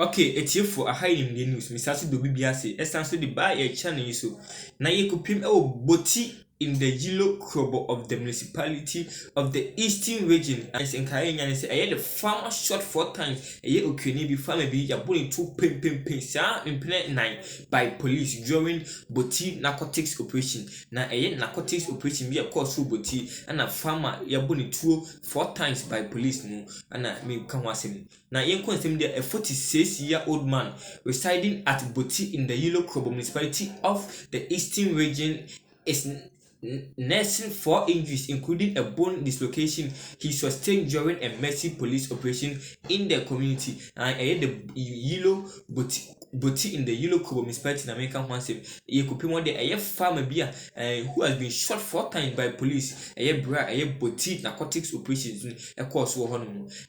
Okay, it's here for a high in the news. Miss Asi Dobi Biase, essentially the buy a channel so. Na ye kupim Boti in the yellow crop of the municipality of the eastern region. As in Kayanya say, I had the farmer shot 4 times. A year okay, be farmer be ya bully 2 pin sa in planet 9 by police during Boti narcotics operation. Na a narcotics operation be a course through Boti and a farmer ya bully 4 times by police no and I mean come was him. Now, young consum there a 46-year-old man residing at Boti in the Yellow Krobo municipality of the eastern region is nursing 4 injuries, including a bone dislocation he sustained during a mercy police operation in the community. And the Yellow Boti in the Yellow Krobo municipality in American Hansem. You could be one day a farmer beer who has been shot 4 times by police. A Boti narcotics operations a course war.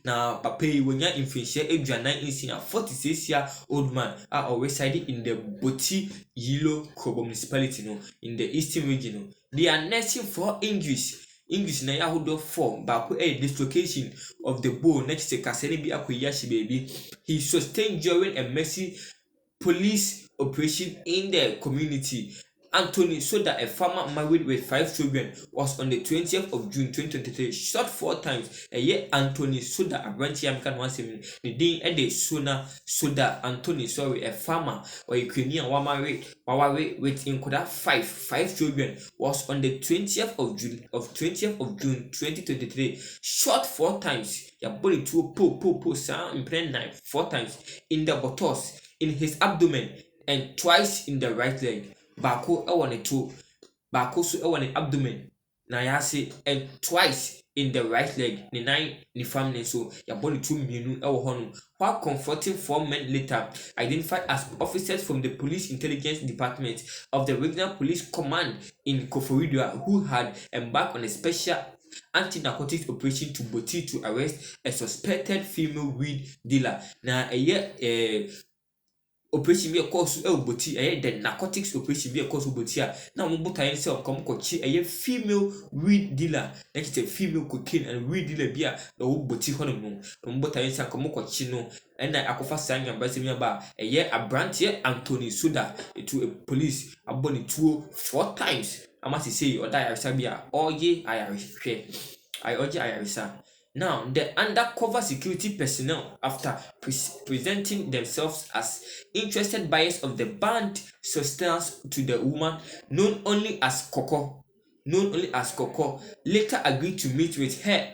Now, Papa, when you're in Fincher, Adrian 46-year-old man are residing in the Boti Yellow Krobo municipality no, in the eastern region. No. They are nursing 4 injuries. English na yahodo 4 baako a dislocation of the bone next to kasene bi akoyashi baby. He sustained during a mercy police operation in the community. Anthony Soda, a farmer married with 5 children, was on the 20th of June 2023 shot 4 times. A year Anthony Soda, a branch Yamkan once the day at the Soda Anthony, a farmer or Ukrainian married with in Koda 5 children, was on the 20th of June 2023 shot 4 times. Ya body to sound in plain knife 4 times in the buttocks, in his abdomen, and twice in the right leg. Bako ewa ne toe, bako so ewa ne abdomen, na yase, and twice in the right leg, ne nine ne family so ya body 2 mienu ewa honum. While confronting 4 men later, identified as officers from the police intelligence department of the regional police command in Koforidua, who had embarked on a special anti-narcotics operation to Boti to arrest a suspected female weed dealer. Na operation be a course Boti, the narcotics operation be a course Boti. Now, Mobota himself come coach a female weed dealer, next a female cocaine and weed dealer beer, the old Boti honeymoon. Mobota himself come coach no, and I akofa sang and basing about a year a branch here Anthony Soda to a police a bonny 4 times. I must say, or die Sabia, or ye I urge I. Now, the undercover security personnel, after presenting themselves as interested buyers of the banned substance to the woman known only as Coco, later agreed to meet with her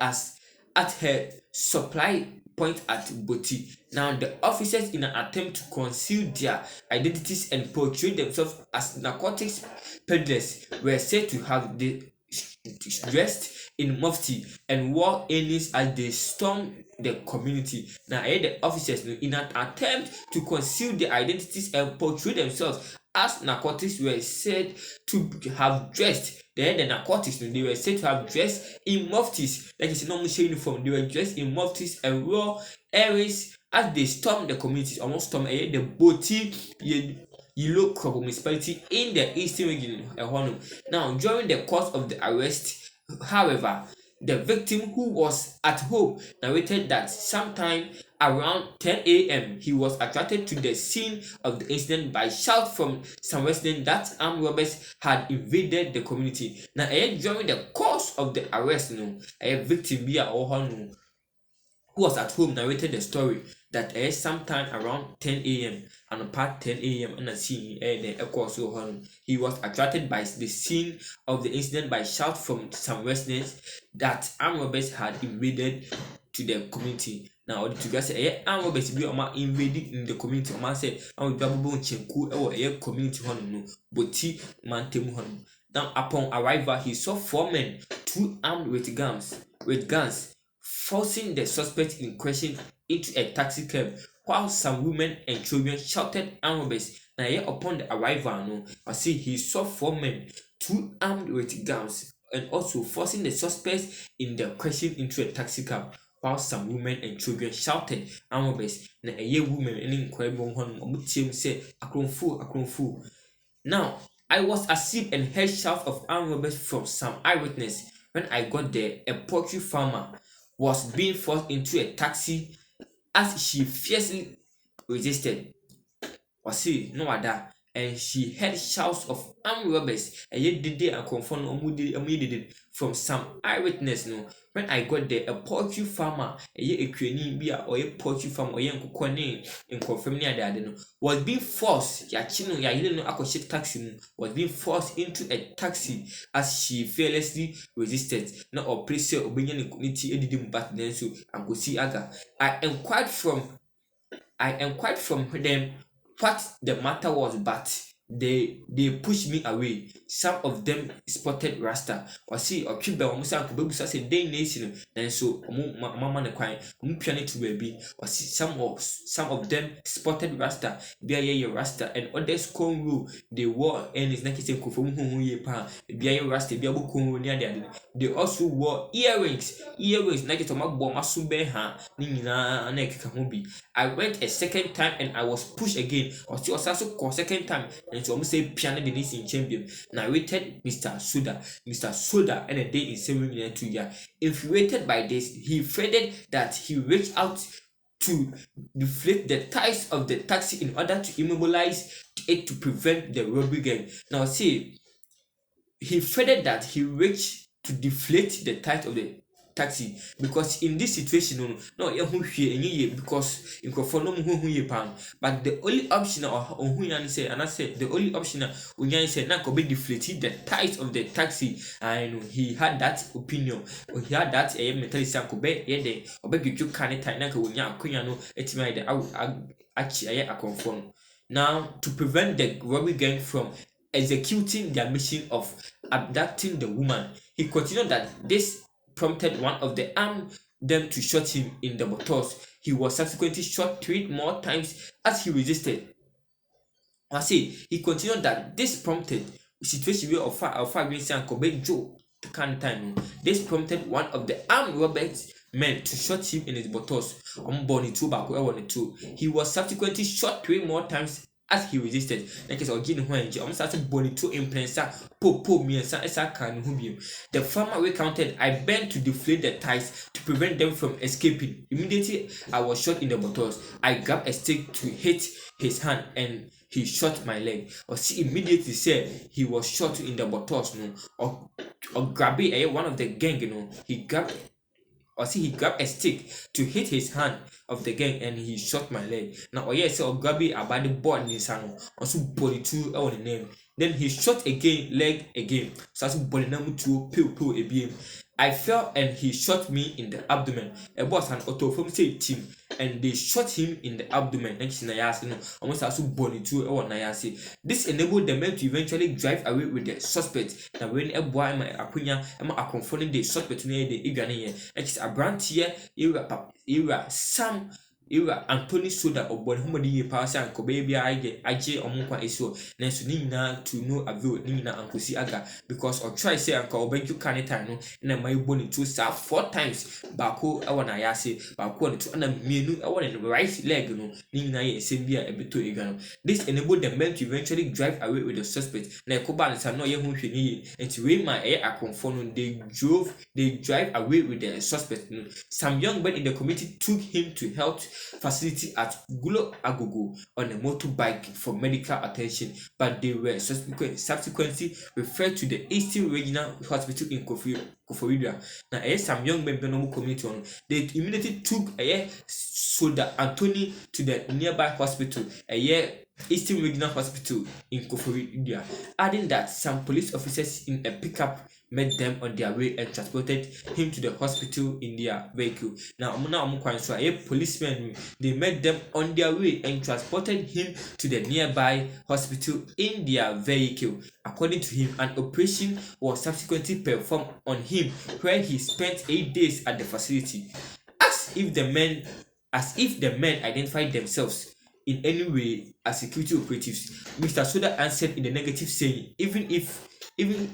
at her supply point at Boti. Now, the officers, in an attempt to conceal their identities and portray themselves as narcotics peddlers, were said to have dressed in mufti and wore earrings as they stormed the community. Now, the officers, in an attempt to conceal their identities and portray themselves as narcotics, were said to have dressed. The narcotics, they were said to have dressed in muftis, like it's a normal uniform. They were dressed in muftis and wore earrings as they stormed the communities. Almost stormed the Boti Yellow Krobo municipality in the eastern region. Now, during the course of the arrest, however, the victim, who was at home, narrated that sometime around 10 a.m. he was attracted to the scene of the incident by shouts from some residents that armed robbers had invaded the community. Now, during the course of the arrest, a victim who was at home narrated the story that sometime around 10 a.m. and about 10 a.m. and he was attracted by the scene of the incident by shouts from some residents that armed robbers had invaded to the community. Now, the two guys say armed robbers be invading in the community. Say I'm chenku community Boti mantemu honum. Now, upon arrival, he saw 4 men, 2 armed with guns, forcing the suspect in question into a taxi cab, while some women and children shouted armed robbers. Now, upon the arrival, he saw 4 men, 2 armed with guns, and also forcing the suspects in the question into a taxi cab, while some women and children shouted armed robbers. Now, women and incredible say akronfu. Now, I was asleep and heard shouts of armed robbers from some eyewitness. When I got there, a poultry farmer was being forced into a taxi as she fiercely resisted. Wasi no ada, and she heard shouts of armed robbers. And yet did they and confront immediately from some eyewitness. No, when I got there, a poultry farmer, a crane beer or a poultry farm or young cocoon in confirm near that no was being forced. Yachino no akoshe taxi was being forced into a taxi as she fearlessly resisted. No or place obeying community editing back then so and go see aga. I inquired from them what the matter was, but they pushed me away. Some of them spotted Rasta. Or see or keep the almost uncle say day nation and so mama the crying piano to baby. Or see some of them spotted Rasta, be Rasta, and others come rule they wore and is naked saying from whom ye pa be Rasta be able near the they also wore earrings naked to my bomb asube ha nina neck can. I went a second time and I was pushed again. Or she was also called second time and she almost say piano the in champion. Narrated Mr. Soda and a day in 7 minutes 2 years. Infuriated by this, he fretted that he reached out to deflate the tires of the taxi in order to immobilize it to prevent the robbery gang. Now see, he fretted that he reached to deflate the tires of the taxi because in this situation no because in but the only option the only option be deflated the tires of the taxi, and he had that opinion or he had that mentality now to prevent the robbery gang from executing their mission of abducting the woman. He continued that this prompted one of the armed them to shoot him in the buttocks. He was subsequently shot 3 more times as he resisted. I say he continued that this prompted situation where this prompted one of the armed robbers men to shoot him in his buttocks. He was subsequently shot 3 more times as he resisted. The farmer recounted, I bent to deflate the ties to prevent them from escaping. Immediately I was shot in the buttocks. I grabbed a stick to hit his hand and he shot my leg. Or see immediately said he was shot in the buttocks or grabbing one of the gang he grabbed a stick to hit his hand of the gang and he shot my leg. Now yes grabbing about the board in his hand also body two on the name. Then he shot again, leg again. So as body number 2 pill again. I fell and he shot me in the abdomen. A boss an auto from say team and they shot him in the abdomen. Almost as body two or nayasi. This enabled the men to eventually drive away with the suspect. Now when a boy my apunya a confronting the suspect near the Igani, and it's a brand here Ira Anthony Soda or Bonhomadi pass and Kobaby IJ or Mokwa Eso, Nansu Nina to no avail Nina and Kusi Aga because or try say Uncle Benju Canetano and then my bony 2 star 4 times Bako Awanayase, Bako to an menu I want the right leg Nina Sembia a bit to Egano. This enabled the men to eventually drive away with the suspect. Nakoban is no young and to weigh my air conform they drive away with the suspect. Some young men in the committee took him to health facility at Gulo Agogo on a motorbike for medical attention, but they were subsequently referred to the Eastern Regional Hospital in Koforidua. Now, some young men in community they immediately took Soda Anthony to the nearby hospital, Eastern Regional Hospital in Koforidua, adding that some police officers in a pickup met them on their way and transported him to the hospital in their vehicle. Now, policemen they met them on their way and transported him to the nearby hospital in their vehicle. According to him, an operation was subsequently performed on him where he spent 8 days at the facility. As if the men identified themselves in any way as security operatives, Mr. Soda answered in the negative, saying, even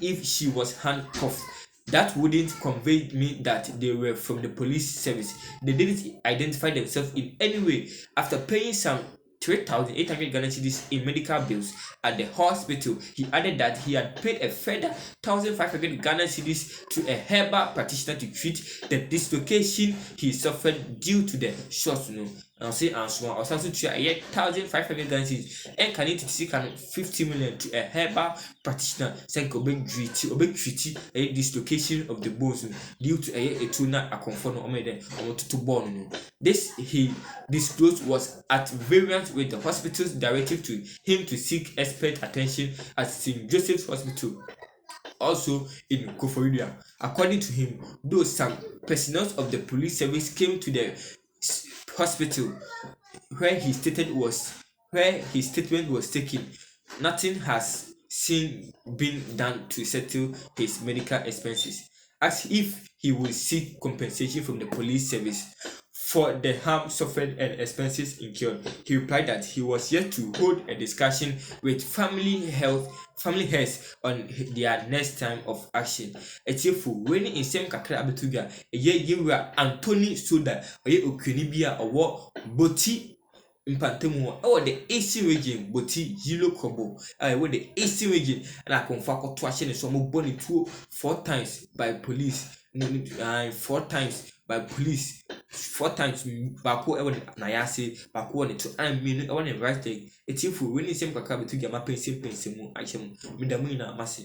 if she was handcuffed, that wouldn't convey me that they were from the police service. They didn't identify themselves in any way. After paying some 3,800 Ghana cedis in medical bills at the hospital, he added that he had paid a further 1,500 Ghana cedis to a herbal practitioner to treat the dislocation he suffered due to the shots. I'll say answer. I'll also to a 1,500 Ghana cedis. And can it seek 50 million to a herbal practitioner. Send obey treaty a dislocation of the bones due to a tuna a conform or made or to born. This he disclosed was at variance with the hospital's directive to him to seek expert attention at St. Joseph's Hospital, also in Koforidua. According to him, though some personnel of the police service came to the hospital where his statement was taken, nothing has been done to settle his medical expenses, as if he would seek compensation from the police service for the harm suffered and expenses incurred. He replied that he was yet to hold a discussion with family health on their next time of action. Etiefo, when in same kakra abetuga, ye Anthony Soda, oye okwenibia owo Boti Impantemu the AC region, Boti, Yellow Kobo, with the AC region, and I confirm to action is some bonny 4 times by police, 4 times by police, 4 times Bako ever Nayase, Bako on it to I mean, I want to write it. It's if we win the same Kakabi to get my pencil, I shall Midamina Massy.